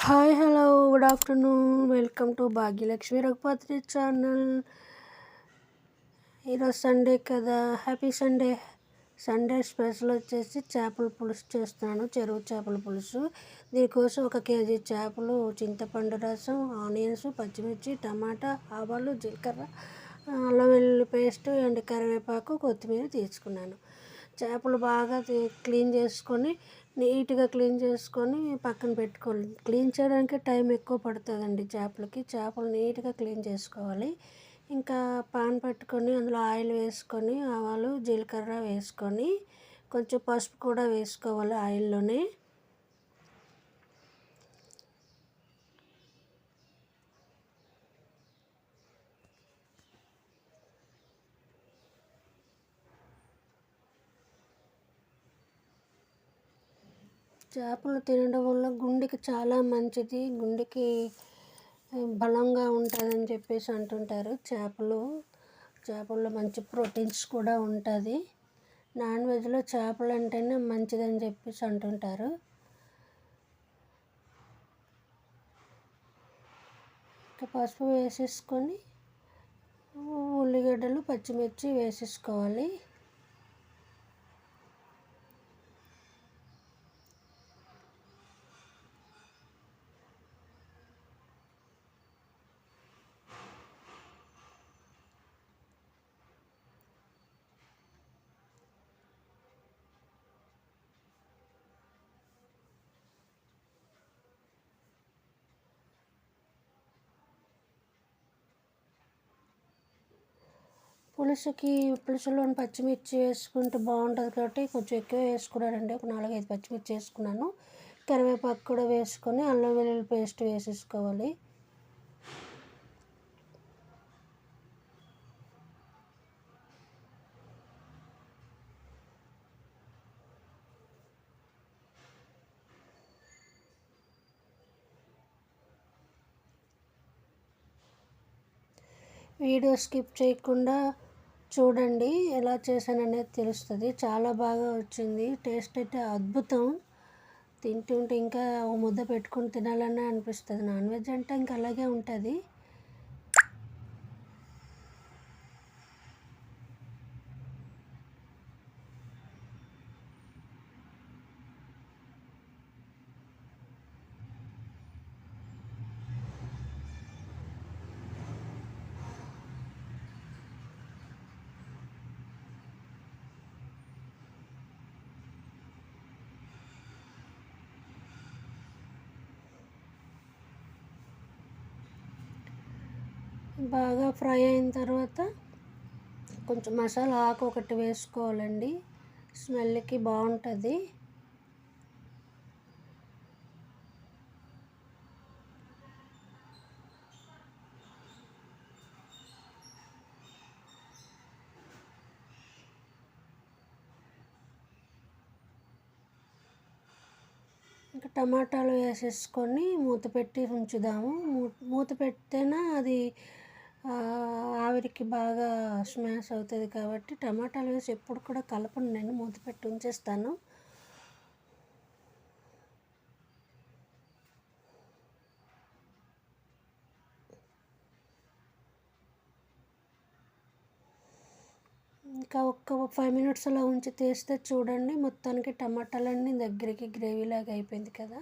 Hi hello good afternoon welcome to Bhagyalakshmi Raghupathi channel. ఈరోజు Sunday కదా, happy Sunday. Sunday special వచ్చేసి చేపల పులుసు చేస్తున్నాను, చెరువు చేపల పులుసు. దీనికోసం 1 కేజీ చేపలు, చింతపండు రసం, ఆనియన్స్, పచ్చిమిర్చి, టమాటా, ఆవాలు, జీలకర్ర, అల్లం వెల్లుల్లి పేస్ట్, ఎండు కరివేపాకు, కొత్తిమీర తీసుకున్నాను. చేపలు బాగా నీట్గా క్లీన్ చేసుకొని పక్కన పెట్టుకోవాలి. క్లీన్ చేయడానికి టైం ఎక్కువ పడుతుందండి చేపలు నీట్గా క్లీన్ చేసుకోవాలి. ఇంకా పాన్ పెట్టుకొని అందులో ఆయిల్ వేసుకొని, ఆవాలు, జీలకర్ర వేసుకొని, కొంచెం పసుపు కూడా వేసుకోవాలి ఆయిల్లోనే. చేపలు తినడం వల్ల గుండెకి చాలా మంచిది, గుండెకి బలంగా ఉంటుందని చెప్పేసి అంటుంటారు. చేపల్లో మంచి ప్రోటీన్స్ కూడా ఉంటుంది. నాన్ వెజ్లో చేపలు అంటేనే మంచిదని చెప్పేసి అంటుంటారు. పసుపు వేసేసుకొని ఉల్లిగడ్డలు, పచ్చిమిర్చి వేసేసుకోవాలి. పులుసులోని పచ్చిమిర్చి వేసుకుంటే బాగుంటుంది కాబట్టి కొంచెం ఎక్కువ వేసుకున్నానండి. ఒక 4-5 పచ్చిమిర్చి వేసుకున్నాను. కరివేపాకు కూడా వేసుకొని అల్లం వెల్లుల్లి పేస్ట్ వేసేసుకోవాలి. వీడియో స్కిప్ చేయకుండా చూడండి, ఎలా చేశాననేది తెలుస్తుంది. చాలా బాగా వచ్చింది, టేస్ట్ అయితే అద్భుతం. తింటుంటే ఇంకా ఒక ముద్ద పెట్టుకొని తినాలనే అనిపిస్తుంది. నాన్ వెజ్ అంటే ఇంకా అలాగే ఉంటుంది. బాగా ఫ్రై అయిన తర్వాత కొంచెం మసాలా ఆకు ఒకటి వేసుకోవాలండి, స్మెల్కి బాగుంటుంది. ఇంకా టమాటాలు వేసేసుకొని మూత పెట్టి ఉంచుదాము. మూత పెడితేనే అది ఆవిరికి బాగా స్మాష్ అవుతుంది కాబట్టి టమాటాలు వేసి ఎప్పుడు కూడా కలపను, నేను మూత పెట్టి ఉంచేస్తాను. ఇంకా ఒక్క 5 మినిట్స్ అలా ఉంచి తీస్తే చూడండి, మొత్తానికి టమాటాలన్నీ దగ్గరికి గ్రేవీలాగా అయిపోయింది కదా.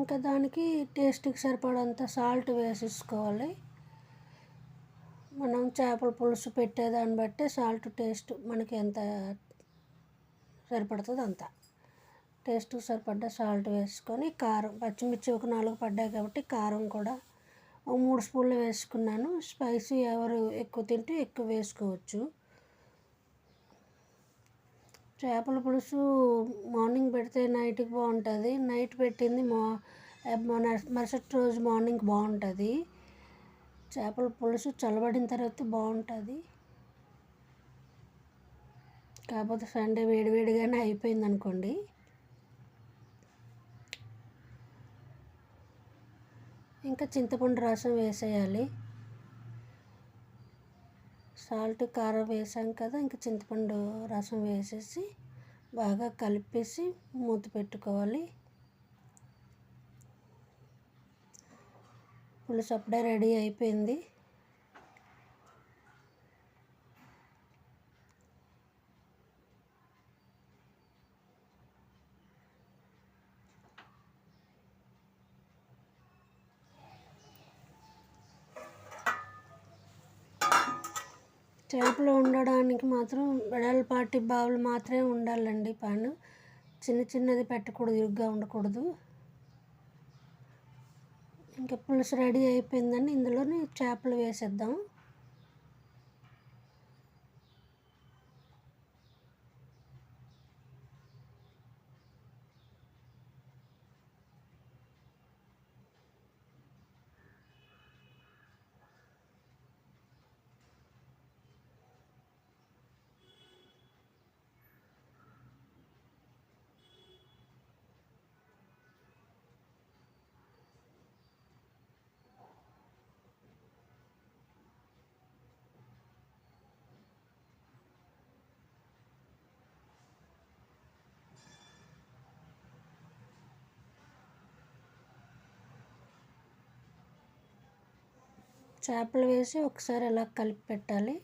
ఇంకా దానికి టేస్ట్కి సరిపడంత సాల్ట్ వేసేసుకోవాలి. మనం చేపల పులుసు పెట్టేదాన్ని బట్టి సాల్ట్ టేస్ట్ మనకి ఎంత సరిపడుతుందో అంత టేస్ట్కి సరిపడ్డ సాల్ట్ వేసుకొని, కారం, పచ్చిమిర్చి ఒక 4 పడ్డాయి కాబట్టి కారం కూడా ఒక 3 స్పూన్లు వేసుకున్నాను. స్పైసీ ఎవరు ఎక్కువ తింటే ఎక్కువ వేసుకోవచ్చు. చేపల పులుసు మార్నింగ్ పెడితే నైట్కి బాగుంటుంది. నైట్ పెట్టింది మరుసటి రోజు మార్నింగ్ బాగుంటుంది. చేపల పులుసు చల్లబడిన తర్వాత బాగుంటుంది. కాకపోతే సండే వేడివేడిగానే అయిపోయింది అనుకోండి. ఇంకా చింతపండు రసం వేసేయాలి. సాల్ట్ కారం వేసాం కదా, ఇంకా చింతపండు రసం వేసేసి బాగా కలిపేసి మూత పెట్టుకోవాలి. పులుసు అప్పుడే రెడీ అయిపోయింది. చేపలు వండడానికి మాత్రం వెడల్పాటి బౌల్ మాత్రమే ఉండాలండి. పాను చిన్నది పెట్టకూడదు, ఇరుగ్గా ఉండకూడదు. ఇంకా పులుసు రెడీ అయిపోయిందని ఇందులోనే చేపలు వేసేద్దాం. చేపలు వేసి ఒకసారి అలా కలిపి పెట్టాలి.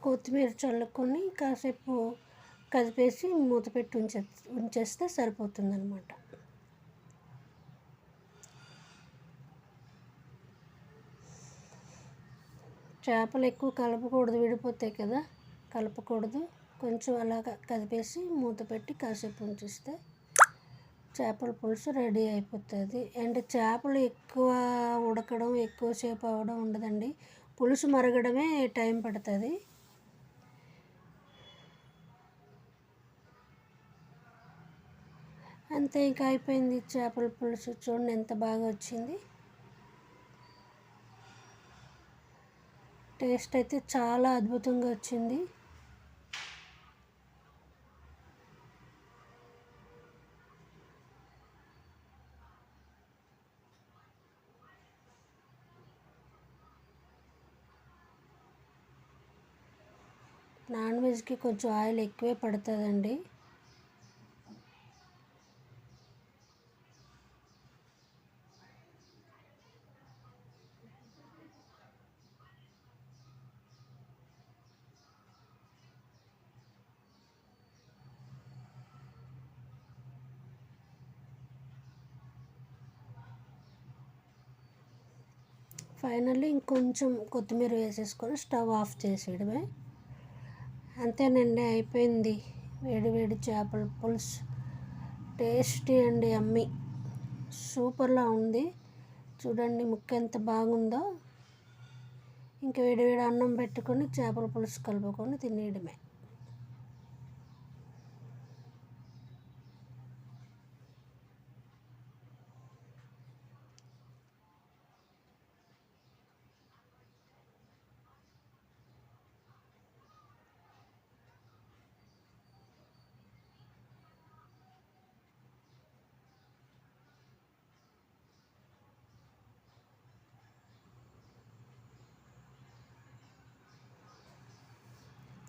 కొత్తిమీర చల్లుకొని కాసేపు కదిపేసి మూత పెట్టి ఉంచేస్తే సరిపోతుంది అన్నమాట. చేపలు ఎక్కువ కలపకూడదు, విడిపోతాయి కదా, కలపకూడదు. కొంచెం అలాగా కదిపేసి మూత పెట్టి కాసేపు ఉంచిస్తే చేపల పులుసు రెడీ అయిపోతుంది. అండ్ చేపలు ఎక్కువ ఉడకడం, ఎక్కువసేపు అవ్వడం ఉండదండి. పులుసు మరగడమే టైం పడుతుంది. అంతే, ఇంకా అయిపోయింది చేపల పులుసు. చూడండి ఎంత బాగా వచ్చింది. టేస్ట్ అయితే చాలా అద్భుతంగా వచ్చింది. నాన్ వెజ్కి కొంచెం ఆయిల్ ఎక్కువే పడుతుందండి. ఫైనల్లీ ఇంకొంచెం కొత్తిమీర వేసేసుకొని స్టవ్ ఆఫ్ చేసేయడమే. అంతేనండి, అయిపోయింది వేడి చేపల పులుసు. టేస్టీ అండి, అమ్మి సూపర్లా ఉంది. చూడండి ముక్క ఎంత బాగుందో. ఇంకా వేడి అన్నం పెట్టుకొని చేపల పులుసు కలుపుకొని తినేయడమే.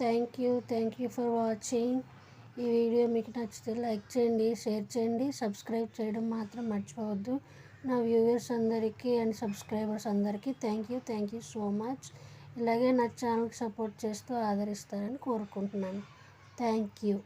Thank you for watching. ఈ వీడియో మీకు నచ్చితే లైక్ చేయండి, షేర్ చేయండి, సబ్స్క్రైబ్ చేయడం మాత్రం మర్చిపోవద్దు. నా వ్యూవర్స్ అందరికీ అండ్ సబ్స్క్రైబర్స్ అందరికీ థ్యాంక్ యూ సో మచ్. ఇలాగే నా ఛానల్కి సపోర్ట్ చేస్తూ ఆదరిస్తారని కోరుకుంటున్నాను. Thank you.